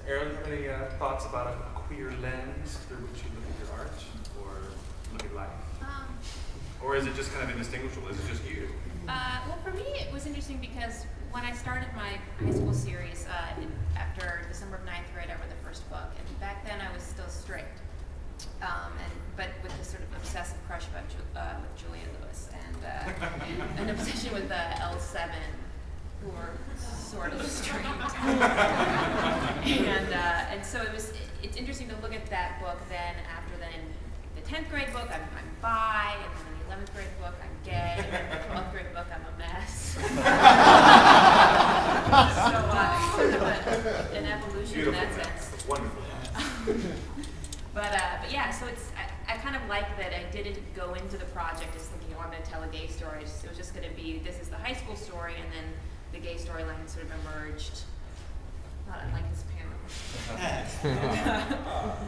Aaron, do you have any thoughts about a queer lens through which you look at your art or look at life? Or is it just kind of indistinguishable? Is it just you? Well, for me, it was interesting because when I started my high school series, after December of 9th grade, I read the first book, and back then I was still straight, but with this sort of obsessive crush about with Julia Lewis, and an obsession with L7, who were sort of straight, and so it's interesting to look at that book. Then after the 10th grade book, I'm bi, and then in the 11th grade book, I'm gay, and in the 12th grade book, I'm a mess. So sort of an evolution Beautiful. in that sense. Wonderful. But yeah, so I kind of like that I didn't go into the project just thinking, oh, I'm going to tell a gay story. It was just going to be, this is the high school story, and then the gay storyline sort of emerged, not unlike his panel.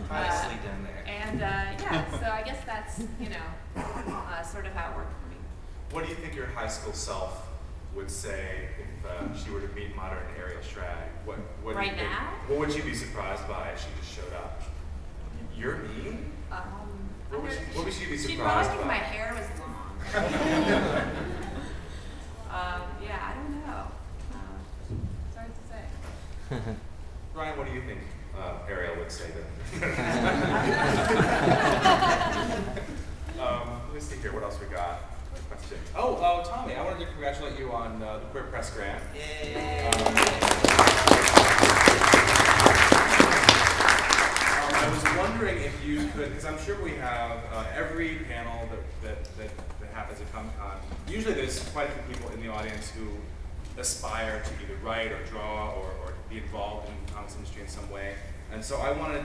Nicely done there. And yeah, so I guess that's, sort of how it worked for me. What do you think your high school self would say if she were to meet modern Ariel Schrag? What do you Right think? now? What would she be surprised by if she just showed up? You're me? What would she be She'd surprised probably think by? my hair was long. Yeah, I don't know. It's hard to say. Ryan, what do you think Ariel would say to Let me see here, what else we got? Questions. Oh, Tommy, I wanted to congratulate you on the Queer Press Grant. Yay! I was wondering if you could, because I'm sure we have every panel that happens at Comic-Con. Usually there's quite a few people in the audience who aspire to either write or draw or be involved in the comics industry in some way. And so I wanted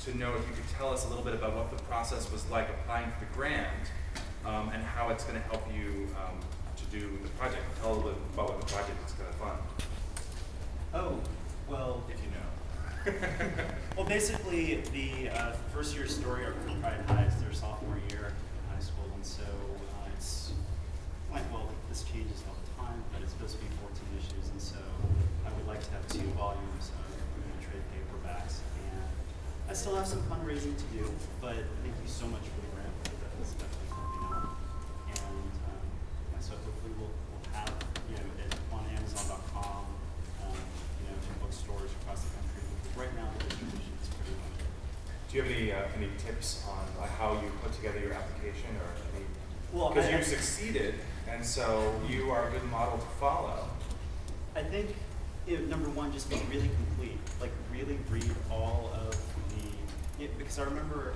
to know if you could tell us a little bit about what the process was like applying for the grant and how it's going to help you to do the project. Tell a little bit about what the project is going to fund. Oh, well, If you know. well, basically, the first year story arc for Pride High is their sophomore year in high school, and so it's well, this changes all the time, but it's supposed to be 14 issues, and so I would like to have 2 volumes of trade paperbacks, and I still have some fundraising to do, but thank you so much for the grant. That is definitely helping out, and so hopefully we'll have it on Amazon.com, in bookstores across the country. Right now, the distribution is pretty limited. Do you have any tips on how you put together your application or any? Well, because you've succeeded, and so you are a good model to follow. I think, number one, just be really complete. Like, really read all of because I remember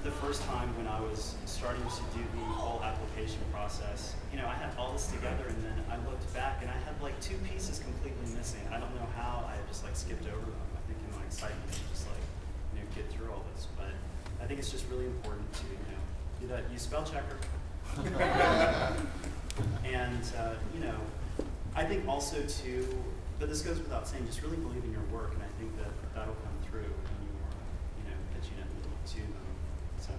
the first time when I was starting to do the whole application process, I had all this together, and then I looked back, and I had like 2 pieces completely missing. I don't know how I just like skipped over them. I think in my excitement, just like, get through all this. But I think it's just really important to, do that. Use spell checker. And, I think also too, but this goes without saying, just really believe in your work, and I think that that'll come through when you are, pitching it to them. So.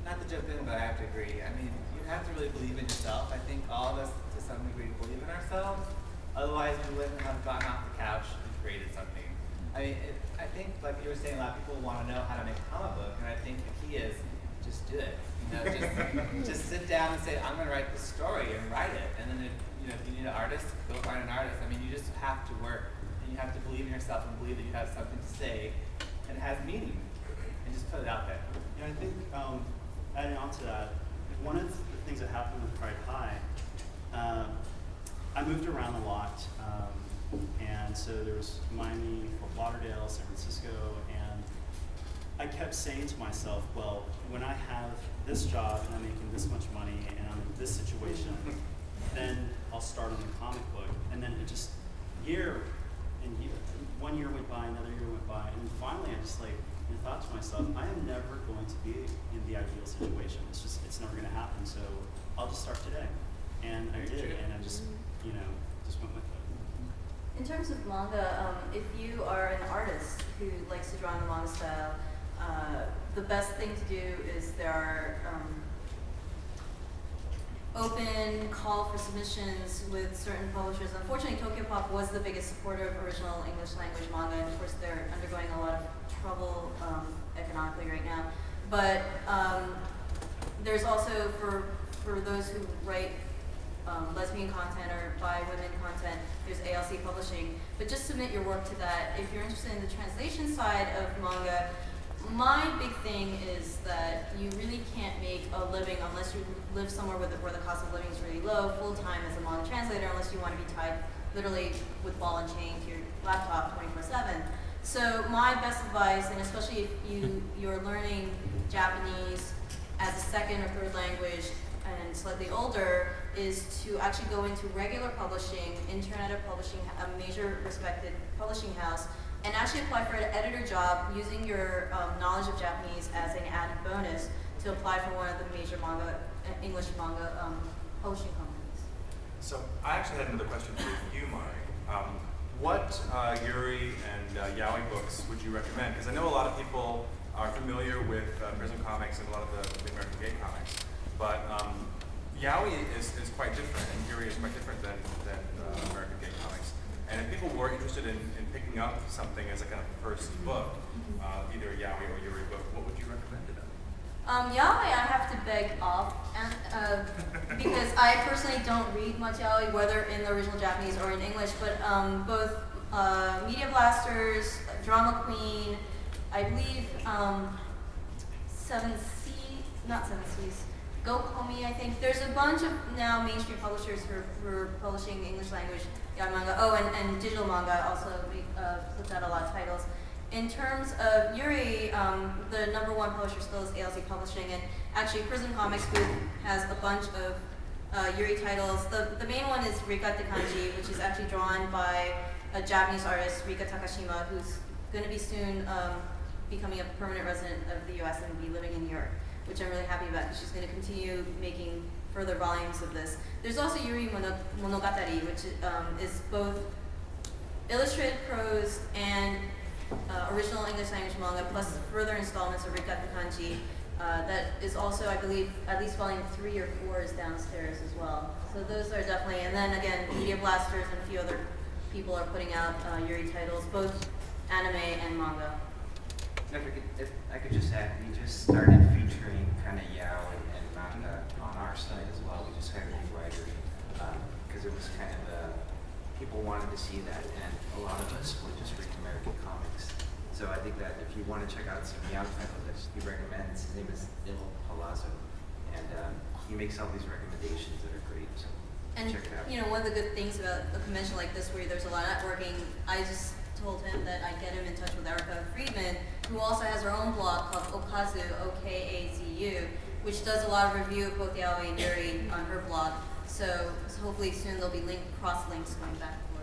Not to jump in, but I have to agree. I mean, you have to really believe in yourself. I think all of us, to some degree, believe in ourselves. Otherwise, we wouldn't have gotten off the couch and created something. I mean, I think, like you were saying, a lot of people want to know how to make a comic book, and I think the key is just do it. Just sit down and say, I'm going to write this story, and write it. And then, if you need an artist, go find an artist. I mean, you just have to work, and you have to believe in yourself and believe that you have something to say, and it has meaning, and just put it out there. I think adding on to that, one of the things that happened with Pride High, I moved around a lot, and so there was Miami, Fort Lauderdale, San Francisco, and I kept saying to myself, well, when I have this job and I'm making this much money and I'm in this situation, then I'll start on the comic book. And then it just one year went by, another year went by, and finally I just thought to myself, I am never going to be in the ideal situation. It's never going to happen. So I'll just start today. And I did, and I just went with it. In terms of manga, if you are an artist who likes to draw in the manga style, the best thing to do is there are open call for submissions with certain publishers. Unfortunately, Tokyopop was the biggest supporter of original English language manga, and of course they're undergoing a lot of trouble economically right now. But there's also, for those who write lesbian content or bi women content, there's ALC Publishing. But just submit your work to that. If you're interested in the translation side of manga, my big thing is that you really can't make a living unless you live somewhere where the cost of living is really low, full-time as a manga translator, unless you want to be tied literally with ball and chain to your laptop 24/7. So my best advice, and especially if you're learning Japanese as a second or third language and slightly older, is to actually go into regular publishing, intern at a publishing, a major respected publishing house, and actually apply for an editor job using your knowledge of Japanese as an added bonus to apply for one of the major English manga publishing companies. So I actually had another question for you, Mari. What Yuri and Yaoi books would you recommend? Because I know a lot of people are familiar with Prism Comics and a lot of the American gay comics, but Yaoi is quite different, and Yuri is quite different than American gay comics. And if people were interested in picking up something as a kind of first book, either a Yaoi or Yuri book, what would you recommend to them? Yaoi, I have to beg off, because I personally don't read much yaoi, whether in the original Japanese or in English, but both Media Blasters, Drama Queen, I believe not Seven Seas, Go Komi, I think. There's a bunch of now mainstream publishers who are publishing English language yaoi manga. Oh, and digital manga also puts out a lot of titles. In terms of Yuri, the #1 publisher still is ALC Publishing, and actually Prism Comics Group has a bunch of Yuri titles. The main one is Rika Kanji, which is actually drawn by a Japanese artist, Rika Takashima, who's going to be soon becoming a permanent resident of the US and be living in New York, which I'm really happy about, because she's going to continue making further volumes of this. There's also Yuri Monogatari, which is both illustrated prose and original English language manga, plus further installments of Rika Kanji. That is also, I believe, at least volume 3 or 4 is downstairs as well. So those are definitely, and then again, Media Blasters and a few other people are putting out Yuri titles, both anime and manga. If I could just add, we just started featuring kind of yaoi and manga on our site as well. We just hired a new writer because it was kind of people wanted to see that, and a lot of us would just read American comics. So I think that if you want to check out some yaoi titles that he recommends, his name is Il Palazzo, and he makes all these recommendations that are great. So And check it out. one of the good things about a convention like this, where there's a lot of networking, I just told him that I'd get him in touch with Erica Friedman, who also has her own blog called Okazu, O-K-A-Z-U, which does a lot of review of both yaoi and Yuri on her blog. So hopefully soon there'll be cross links going back and forth.